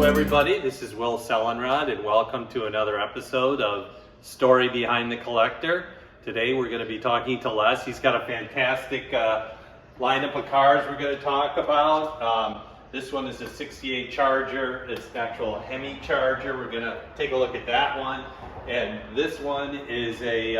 everybody, this is Will Sellenrod and welcome to another episode of Story Behind the Collector. Today we're going to be talking to Les. He's got a fantastic lineup of cars we're going to talk about. This one is a 68 Charger. It's an actual Hemi Charger. We're going to take a look at that one. And this one is a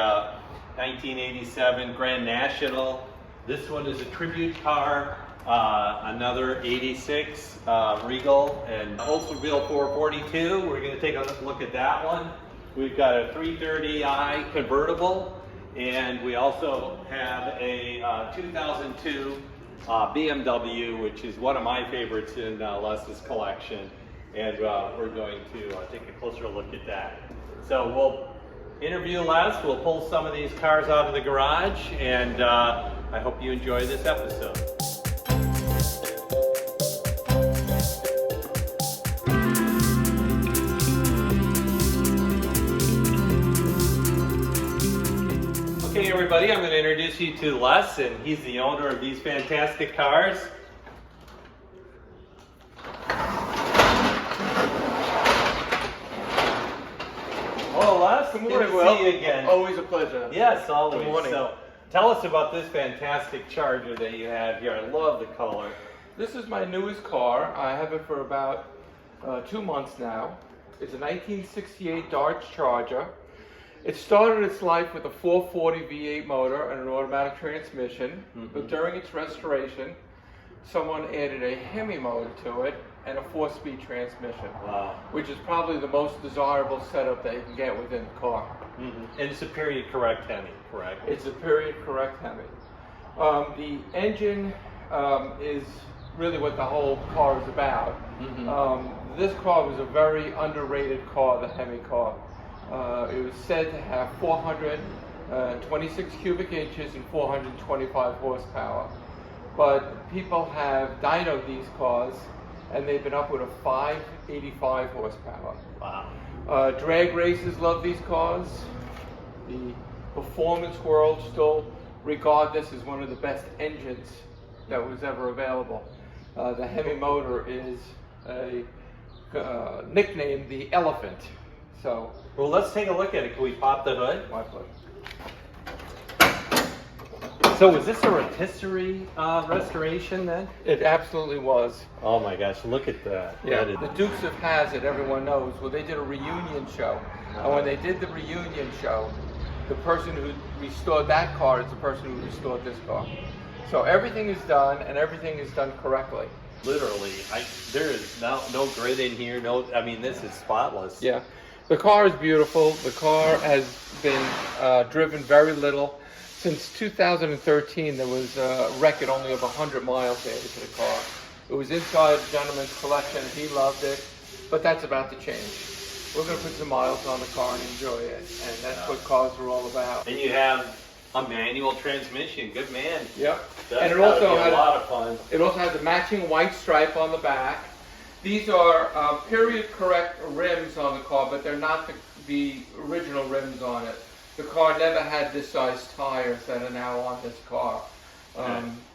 1987 Grand National. This one is a Tribute car. Another 86 Regal and Oldsmobile 442. We're going to take a look at that one. We've got a 330i convertible, and we also have a 2002 BMW, which is one of my favorites in Les's collection, and we're going to take a closer look at that. So we'll interview Les, we'll pull some of these cars out of the garage, and I hope you enjoy this episode. Okay, everybody, I'm going to introduce you to Les, and he's the owner of these fantastic cars. Hello, Les. Good morning, Good Will. to see you again. Always a pleasure. Yes, always. Good morning. So, tell us about this fantastic Charger that you have here. I love the color. This is my newest car. I have it for about 2 months now. It's a 1968 Dodge Charger. It started its life with a 440 V8 motor and an automatic transmission, but during its restoration, someone added a Hemi motor to it and a 4-speed transmission, Wow. which is probably the most desirable setup that you can get within the car. And it's a period correct Hemi, correct? It's a period correct Hemi. The engine is really what the whole car is about. This car was a very underrated car, the Hemi car. It was said to have 426 cubic inches and 425 horsepower. But people have dynoed these cars, and they've been up with a 585 horsepower. Wow. Drag races love these cars. The performance world still regard this as one of the best engines that was ever available. The Hemi motor is nicknamed the Elephant. So, Well, let's take a look at it. Can we pop the hood? my pleasure. So was this a rotisserie restoration then? It absolutely was. Oh my gosh, look at that. Yeah, That is- the Dukes of Hazzard, everyone knows. Well, they did a reunion show. And when they did the reunion show, the person who restored that car is the person who restored this car. So everything is done, and everything is done correctly. Literally, there is no grit in here. I mean, this is spotless. Yeah. The car is beautiful. The car has been driven very little. Since 2013, there was a record only of 100 miles added to the car. It was inside a gentleman's collection. He loved it, but that's about to change. We're going to put some miles on the car and enjoy it, and that's what cars are all about. And you have a manual transmission. Good man. Yep. That's And it gotta also be a had lot of fun. It also has a matching white stripe on the back. These are period correct rims on the car, but they're not the original rims on it. The car never had this size tires that are now on this car.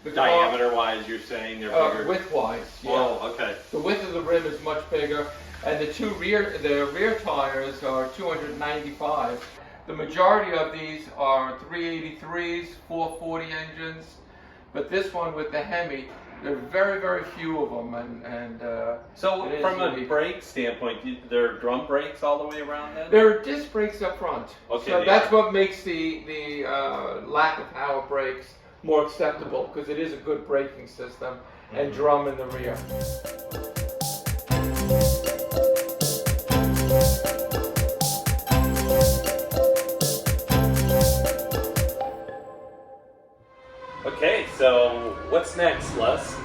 Diameter-wise, you're saying they're bigger? Width-wise, yeah. Oh, okay. The width of the rim is much bigger, and the rear tires are 295. The majority of these are 383s, 440 engines, but this one with the Hemi, there are very, very few of them, So it is from a unique. brake standpoint, there are drum brakes all the way around then? There are disc brakes up front, Okay, so yeah. that's what makes the lack of power brakes more acceptable, because it is a good braking system, and drum in the rear. Okay, so what's next, Les?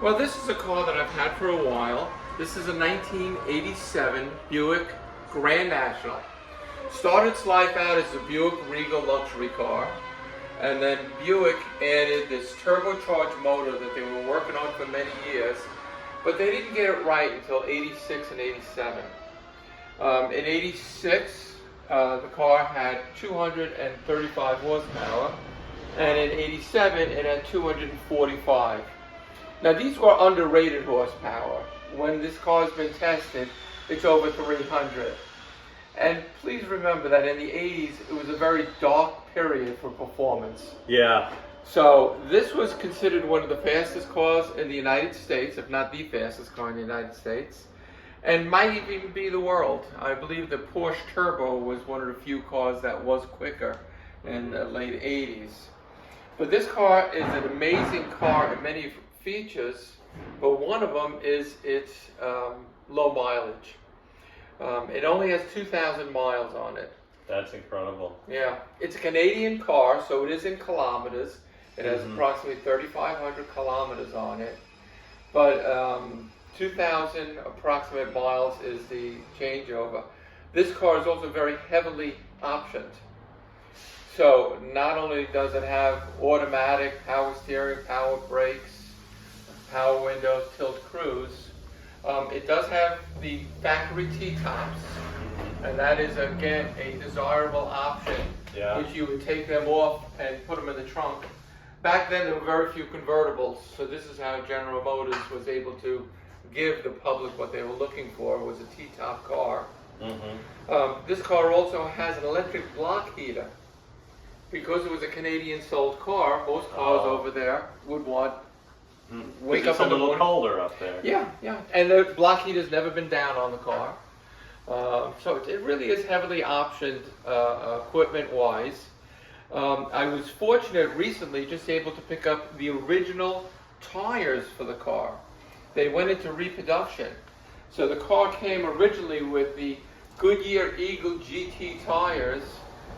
Well, this is a car that I've had for a while. This is a 1987 Buick Grand National. Started its life out as a Buick Regal luxury car, and then Buick added this turbocharged motor that they were working on for many years, but they didn't get it right until 86 and 87. In 86, the car had 235 horsepower, and in 87 it had 245. Now these were underrated horsepower. when this car has been tested, it's over 300. And please remember that in the 80s, it was a very dark period for performance. Yeah. So this was considered one of the fastest cars in the United States, if not the fastest car in the United States, and might even be the world. I believe the Porsche Turbo was one of the few cars that was quicker in the late 80s. But this car is an amazing car in many features, but one of them is its low mileage. It only has 2,000 miles on it. That's incredible. Yeah, it's a Canadian car, so it is in kilometers. It has approximately 3,500 kilometers on it, but 2,000 approximate miles is the changeover. This car is also very heavily optioned. So not only does it have automatic power steering, power brakes, power windows, tilt cruise, it does have the factory T-tops, and that is again a desirable option, which you would take them off and put them in the trunk. Back then, there were very few convertibles, so this is how General Motors was able to give the public what they were looking for, was a T-top car. This car also has an electric block heater. Because it was a Canadian-sold car, most cars over there would want wake up in the morning. It's a little colder up there. Yeah, yeah, and the block heater's never been down on the car. So it really is heavily optioned equipment-wise. I was fortunate recently just able to pick up the original tires for the car. They went into reproduction. So the car came originally with the Goodyear Eagle GT tires,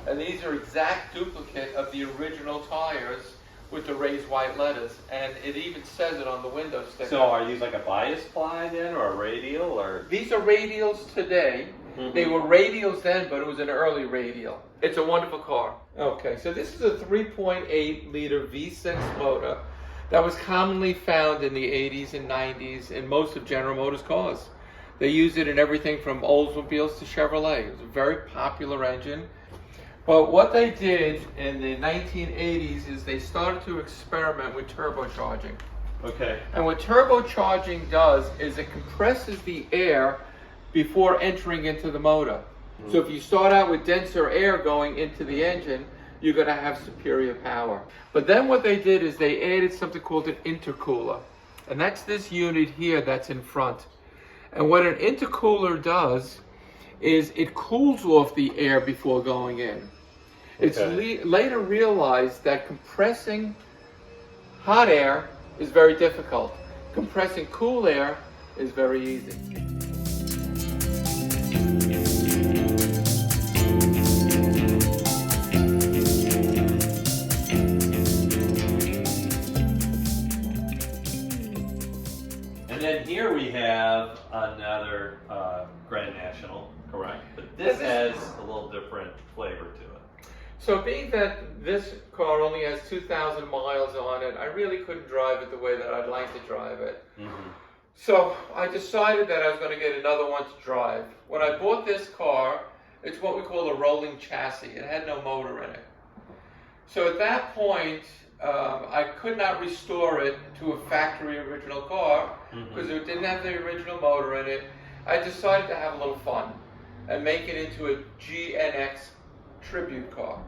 and these are exact duplicate of the original tires with the raised white letters. And it even says it on the window sticker. So are these like a bias ply then, or a radial, or? These are radials today. They were radials then, but it was an early radial. It's a wonderful car. Okay, so this is a 3.8 liter V6 motor that was commonly found in the 80s and 90s in most of General Motors cars. They used it in everything from Oldsmobiles to Chevrolet. It was a very popular engine. But what they did in the 1980s is they started to experiment with turbocharging. Okay. And what turbocharging does is it compresses the air before entering into the motor. So if you start out with denser air going into the engine, you're going to have superior power. But then what they did is they added something called an intercooler. And that's this unit here that's in front. And what an intercooler does is it cools off the air before going in. It's later realized that compressing hot air is very difficult. Compressing cool air is very easy. And then here we have another Grand National, correct? But this has a little different flavor to it. So being that this car only has 2,000 miles on it, I really couldn't drive it the way that I'd like to drive it. So I decided that I was going to get another one to drive. When I bought this car, it's what we call a rolling chassis. It had no motor in it. So at that point, I could not restore it to a factory original car because it didn't have the original motor in it. I decided to have a little fun and make it into a GNX Tribute car.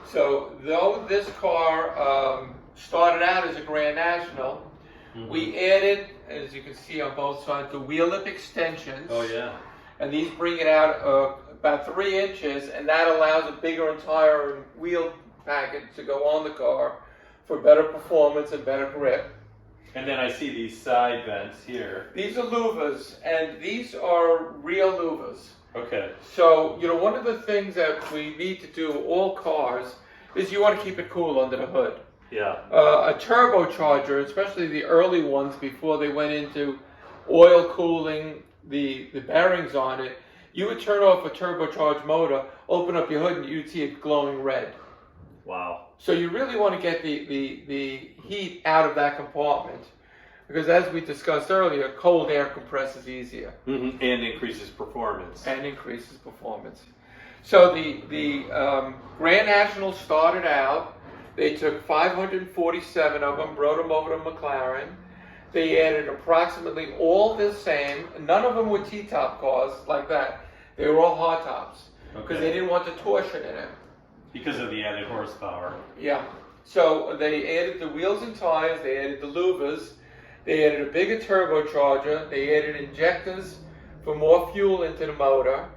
So though this car started out as a Grand National, we added, as you can see on both sides, the wheel lip extensions. Oh yeah. And these bring it out about 3 inches, and that allows a bigger entire wheel package to go on the car for better performance and better grip. And then I see these side vents here. These are louvers, and these are real louvers. Okay. So, you know, one of the things that we need to do with all cars is you want to keep it cool under the hood. Yeah. A turbocharger, especially the early ones before they went into oil cooling the bearings on it, you would turn off a turbocharged motor, open up your hood, and you'd see it glowing red. Wow. So you really want to get the heat out of that compartment. Because as we discussed earlier, cold air compresses easier. And increases performance. And increases performance. So the Grand National started out, they took 547 of them, brought them over to McLaren, They added approximately all the same. None of them were T-top cars like that. They were all hardtops because they didn't want the torsion in it. Because of the added horsepower. Yeah. So they added the wheels and tires. They added the louvers. They added a bigger turbocharger. They added injectors for more fuel into the motor.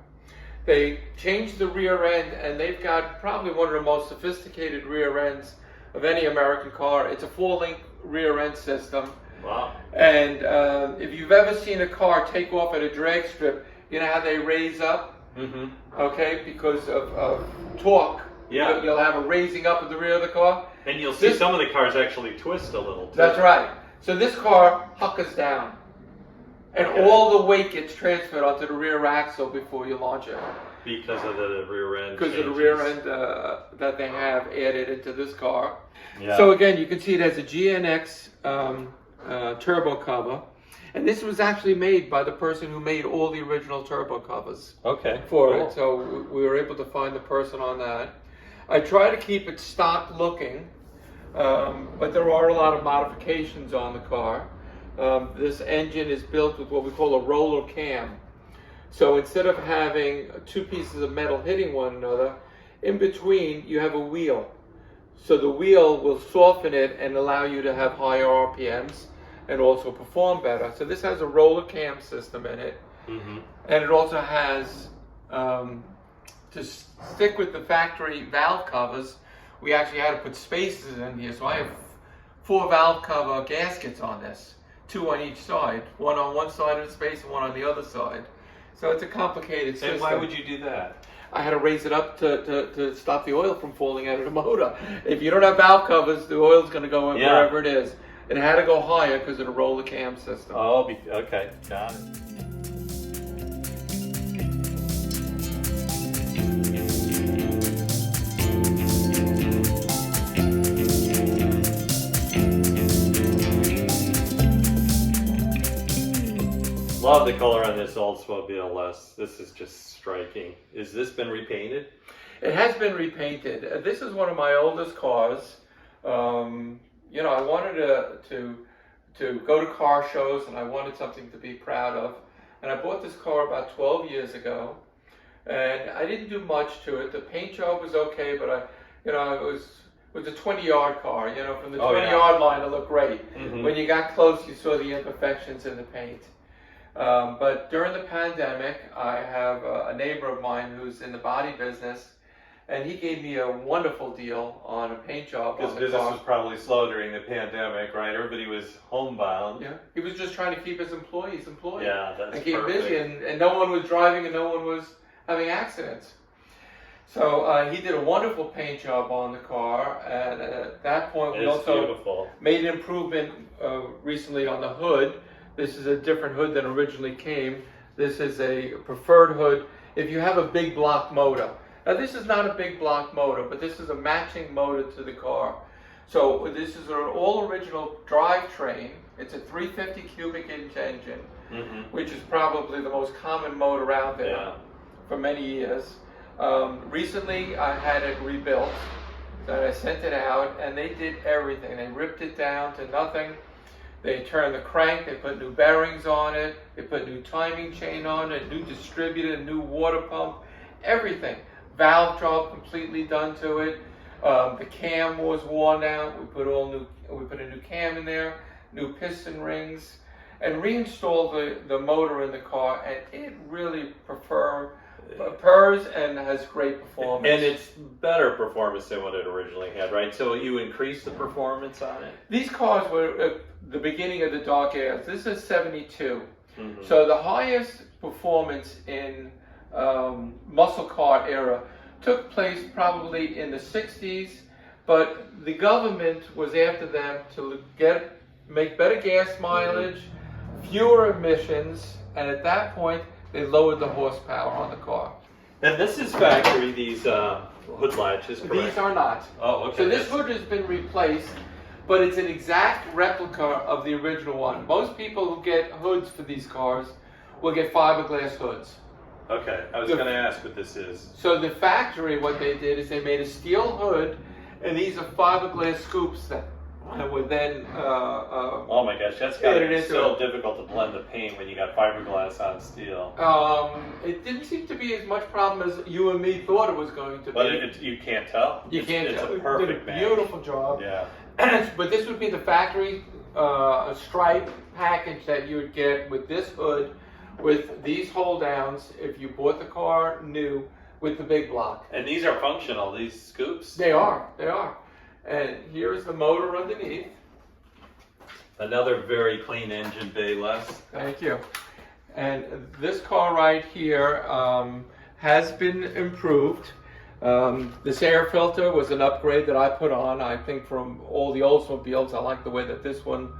They changed the rear end, and they've got probably one of the most sophisticated rear ends of any American car. It's a 4-link rear end system. Wow. And if you've ever seen a car take off at a drag strip, you know how they raise up? Mm-hmm. Okay, because of torque. Yeah. You'll have a raising up of the rear of the car. And you'll see some of the cars actually twist a little too. That's right. So this car huckers down. And all the weight gets transferred onto the rear axle before you launch it. Because of the rear end. Because of the rear end that they have added into this car. Yeah. So again, you can see it has a GNX turbo cover. And this was actually made by the person who made all the original turbo covers for it. So we were able to find the person on that. I try to keep it stock looking, but there are a lot of modifications on the car. This engine is built with what we call a roller cam. So instead of having two pieces of metal hitting one another, in between you have a wheel. So the wheel will soften it and allow you to have higher RPMs and also perform better. So this has a roller cam system in it. Mm-hmm. And it also has, to stick with the factory valve covers, we actually had to put spaces in here. So I have 4 valve cover gaskets on this, 2 on each side, one on one side of the space and one on the other side. So it's a complicated system. And why would you do that? I had to raise it up to stop the oil from falling out of the motor. If you don't have valve covers, the oil's going to go wherever it is. It had to go higher because of the roller cam system. Oh, okay, got it. Love the color on this Oldsmobile Les. This is just striking. Has this been repainted? It has been repainted. This is one of my oldest cars. You know, I wanted to go to car shows, and I wanted something to be proud of. And I bought this car about 12 years ago, and I didn't do much to it. The paint job was okay, but it was a 20-yard car. You know, from the 20-yard line, it looked great. Mm-hmm. When you got close, you saw the imperfections in the paint. But during the pandemic, I have a neighbor of mine who's in the body business, and he gave me a wonderful deal on a paint job. Because business was probably slow during the pandemic, right? Everybody was homebound. Yeah, he was just trying to keep his employees employed. Yeah, that's and keep perfect. busy, and no one was driving, and no one was having accidents. So he did a wonderful paint job on the car, and at that point we also made an improvement recently on the hood. This is a different hood than originally came. This is a preferred hood if you have a big block motor. Now this is not a big block motor, but this is a matching motor to the car. So this is an all original drivetrain. It's a 350 cubic inch engine, which is probably the most common motor out there for many years. Recently I had it rebuilt, and I sent it out, and they did everything. They ripped it down to nothing. They turned the crank, they put new bearings on it, they put new timing chain on it, new distributor, new water pump, everything. Valve job completely done to it. The cam was worn out. We put a new cam in there, new piston rings, and reinstalled the motor in the car, and it really purrs and has great performance. And it's better performance than what it originally had, right? So you increased the performance on it? These cars were the beginning of the dark ages. This is 72. So the highest performance in muscle car era took place probably in the 60s, but the government was after them to make better gas mileage, fewer emissions, and at that point they lowered the horsepower on the car. And this is factory, these hood latches, correct? These are not. Oh, okay. So this hood has been replaced, but it's an exact replica of the original one. Most people who get hoods for these cars will get fiberglass hoods. Okay, I was going to ask what this is. So the factory, what they did is they made a steel hood, and these are fiberglass scoops that I would then Oh my gosh, that's gotta Get it be into so it. difficult to blend the paint when you got fiberglass on steel. it didn't seem to be as much problem as you and me thought it was going to be. But you can't tell. You can't It's tell. a perfect Did a match. beautiful job. Yeah. But this would be the factory stripe package that you would get with this hood, with these hold downs if you bought the car new with the big block. And these are functional, these scoops. They are. And here's the motor underneath. Another very clean engine bay, Les. Thank you. And this car right here has been improved. This air filter was an upgrade that I put on. I think from all the Oldsmobiles, I like the way that this one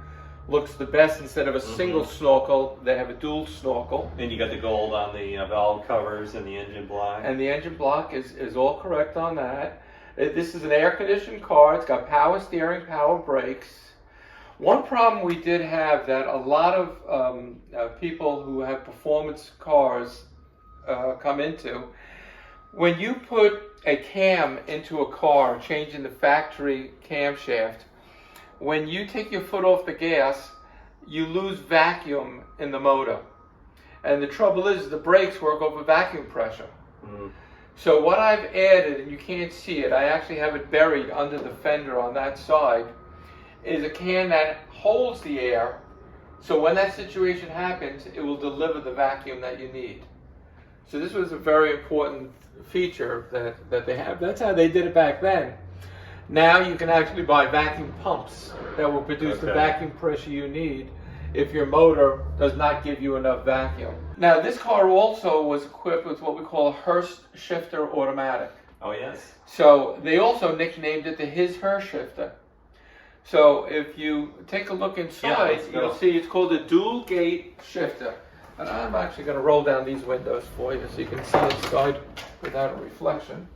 looks the best. Instead of a single snorkel, they have a dual snorkel. And you got the gold on the valve covers and the engine block. And the engine block is all correct on that. This is an air-conditioned car. It's got power steering, power brakes. One problem we did have that a lot of people who have performance cars come into, when you put a cam into a car, changing the factory camshaft, when you take your foot off the gas, you lose vacuum in the motor. And the trouble is the brakes work over vacuum pressure. So what I've added, and you can't see it, I actually have it buried under the fender on that side, is a can that holds the air, so when that situation happens, it will deliver the vacuum that you need. So this was a very important feature that they have. That's how they did it back then. Now you can actually buy vacuum pumps that will produce the vacuum pressure you need if your motor does not give you enough vacuum. Now this car also was equipped with what we call a Hurst shifter automatic. Oh yes. So they also nicknamed it the Her shifter. So if you take a look inside, you'll see it's called a dual gate shifter. And I'm actually going to roll down these windows for you so you can see inside without a reflection.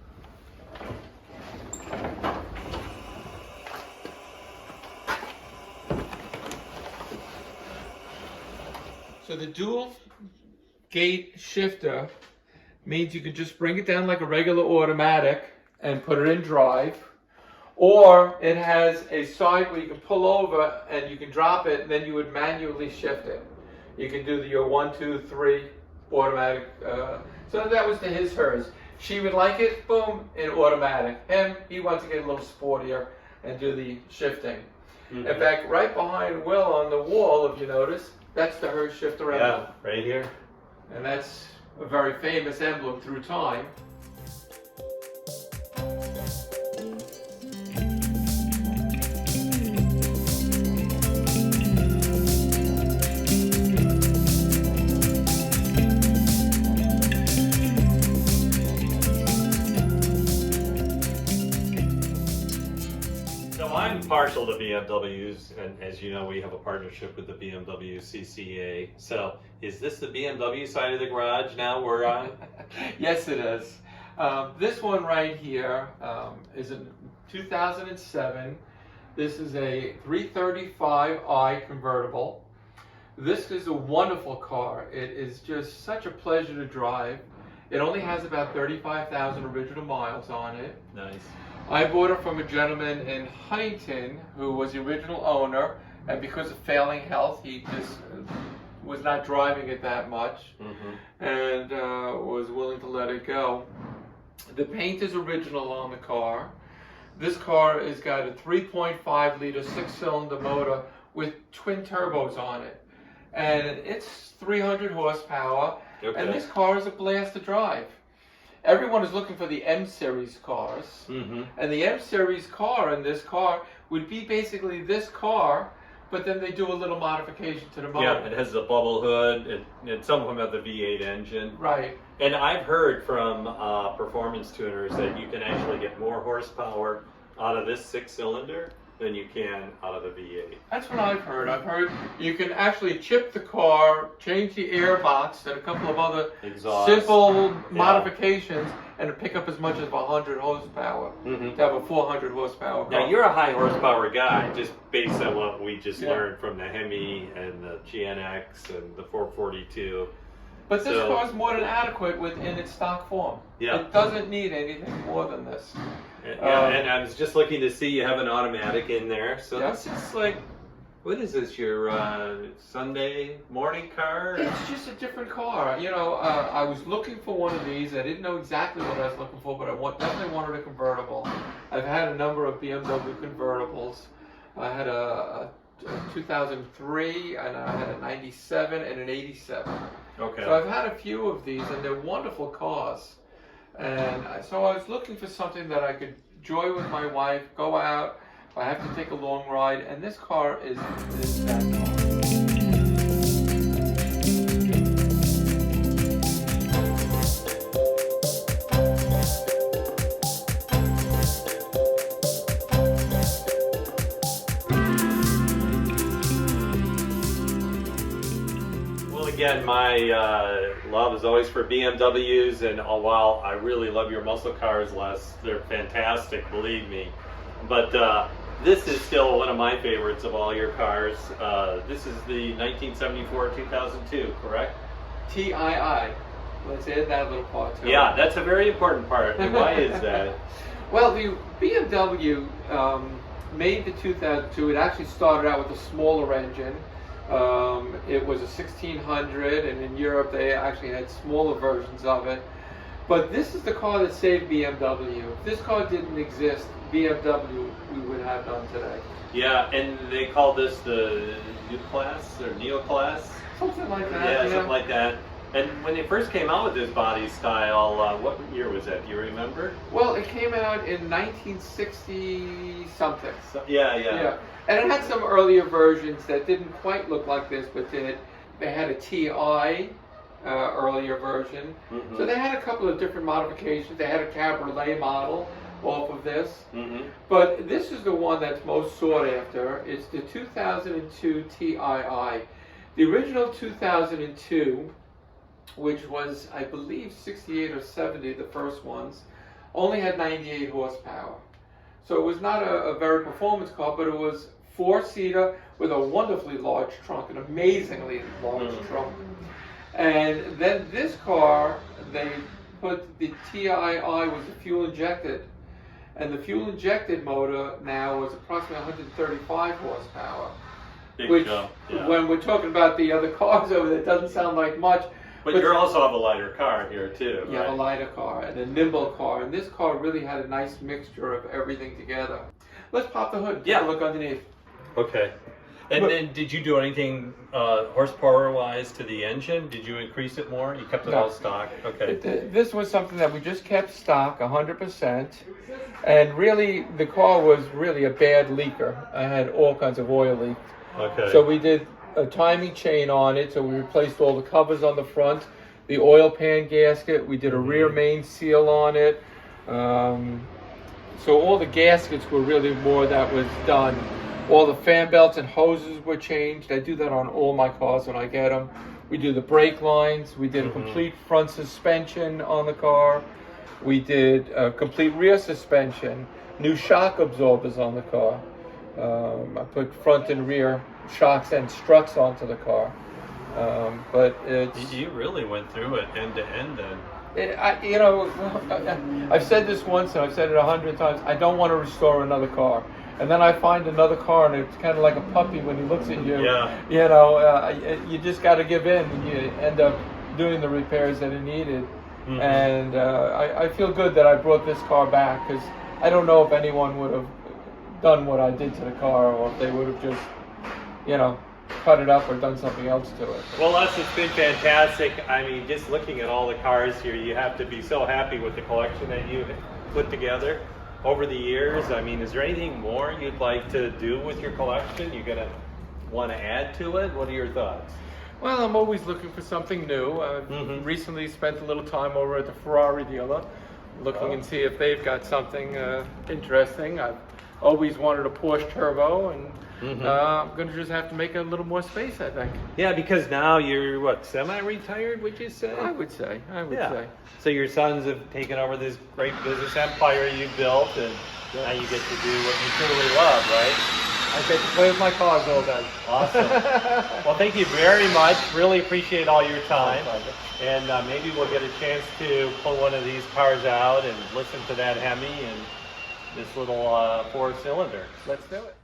So the dual gate shifter means you can just bring it down like a regular automatic and put it in drive. Or it has a side where you can pull over and you can drop it, and then you would manually shift it. You can do your 1, 2, 3 automatic. So that was hers. She would like it, boom, in automatic. Him, he wants to get a little sportier and do the shifting. In fact, right behind Will on the wall, if you notice, that's the Her shifter emblem. Yeah, right here. And that's a very famous emblem through time. I'm partial to BMWs, and as you know, we have a partnership with the BMW CCA. So, is this the BMW side of the garage now we're on? Yes, it is. This one right here is a 2007. This is a 335i convertible. This is a wonderful car. It is just such a pleasure to drive. It only has about 35,000 original miles on it. Nice. I bought it from a gentleman in Huntington who was the original owner, and because of failing health, he just was not driving it that much, and was willing to let it go. The paint is original on the car. This car has got a 3.5 liter 6-cylinder motor with twin turbos on it, and it's 300 horsepower, and this car is a blast to drive. Everyone is looking for the M-Series cars, and the M-Series car in this car would be basically this car, but then they do a little modification to the motor. Yeah, it has the bubble hood, and some of them have the V8 engine. Right. And I've heard from performance tuners that you can actually get more horsepower out of this 6-cylinder than you can out of the V8. That's what I've heard. I've heard you can actually chip the car, change the airbox, and a couple of other simple modifications, and pick up as much as 100 horsepower to have a 400 horsepower car. Now, you're a high horsepower guy, just based on what we just learned from the Hemi and the GNX and the 442. But this So- car is more than adequate within its stock form. Yeah. It doesn't need anything more than this. Yeah, and I was just looking to see you have an automatic in there. So Yeah. this is like, what is this, your Sunday morning car? It's just a different car. You know, I was looking for one of these. I didn't know exactly what I was looking for, but I definitely wanted a convertible. I've had a number of BMW convertibles. I had a 2003, and I had a 97 and an 87. Okay. So I've had a few of these, and they're wonderful cars. And so I was looking for something that I could enjoy with my wife, go out, if I have to take a long ride, and this car is that car. Again, my love is always for BMWs, and while I really love your muscle cars, Les, they're fantastic, believe me. But this is still one of my favorites of all your cars. This is the 1974-2002, correct? TII. Let's add that little part to it. Yeah, that's a very important part. And why is that? Well, the BMW made the 2002. It actually started out with a smaller engine. It was a 1600, and in Europe they actually had smaller versions of it. But this is the car that saved BMW. If this car didn't exist, BMW we would have done today. Yeah, and they call this the new class or neo class? Something like that. Yeah, something like that. And when they first came out with this body style, what year was that? Do you remember? Well, it came out in 1960 something. So, yeah. And it had some earlier versions that didn't quite look like this, but did. They had a TI earlier version. Mm-hmm. So they had a couple of different modifications. They had a cabriolet model off of this. Mm-hmm. But this is the one that's most sought after. It's the 2002 TII. The original 2002, which was, I believe, 68 or 70, the first ones, only had 98 horsepower. So it was not a very performance car, but it was four-seater with a wonderfully large trunk, an amazingly large trunk. And then this car, they put the TII was the fuel injected, and the fuel injected motor now was approximately 135 horsepower. Big which, jump. Yeah. when we're talking about the other cars over there, it doesn't sound like much. But you also have a lighter car here too, You have a right? lighter car and a nimble car, and this car really had a nice mixture of everything together. Let's pop the hood. Take a look underneath. Okay. And then did you do anything horsepower-wise to the engine? Did you increase it more? You kept it all stock? Okay. This was something that we just kept stock 100%. And really, the car was really a bad leaker. I had all kinds of oil leaks. Okay. So we did a timing chain on it, so we replaced all the covers on the front, the oil pan gasket, we did a rear main seal on it. So all the gaskets were really more that was done. All the fan belts and hoses were changed. I do that on all my cars when I get them. We do the brake lines. We did a complete front suspension on the car. We did a complete rear suspension, new shock absorbers on the car. I put front and rear shocks and struts onto the car. But it's... You really went through it end to end then. I've said this once and I've said it 100 times. I don't want to restore another car. And then I find another car and it's kind of like a puppy when he looks at you. Yeah. You just got to give in and you end up doing the repairs that are needed. Mm-hmm. And I feel good that I brought this car back, because I don't know if anyone would have done what I did to the car, or if they would have just, cut it up or done something else to it. Well, Les, it's been fantastic. I mean, just looking at all the cars here, you have to be so happy with the collection that you put together over the years. I mean, is there anything more you'd like to do with your collection? You're going to want to add to it? What are your thoughts? Well, I'm always looking for something new. I've recently spent a little time over at the Ferrari dealer, looking and see if they've got something interesting. I've always wanted a Porsche turbo, and I'm going to just have to make a little more space, I think. Yeah, because now you're, what, semi-retired, would you say? I would say. So your sons have taken over this great business empire you built, and now you get to do what you truly love, right? I get to play with my cars all day. Awesome. Well, thank you very much. Really appreciate all your time. And maybe we'll get a chance to pull one of these cars out and listen to that Hemi and this little 4-cylinder. Let's do it.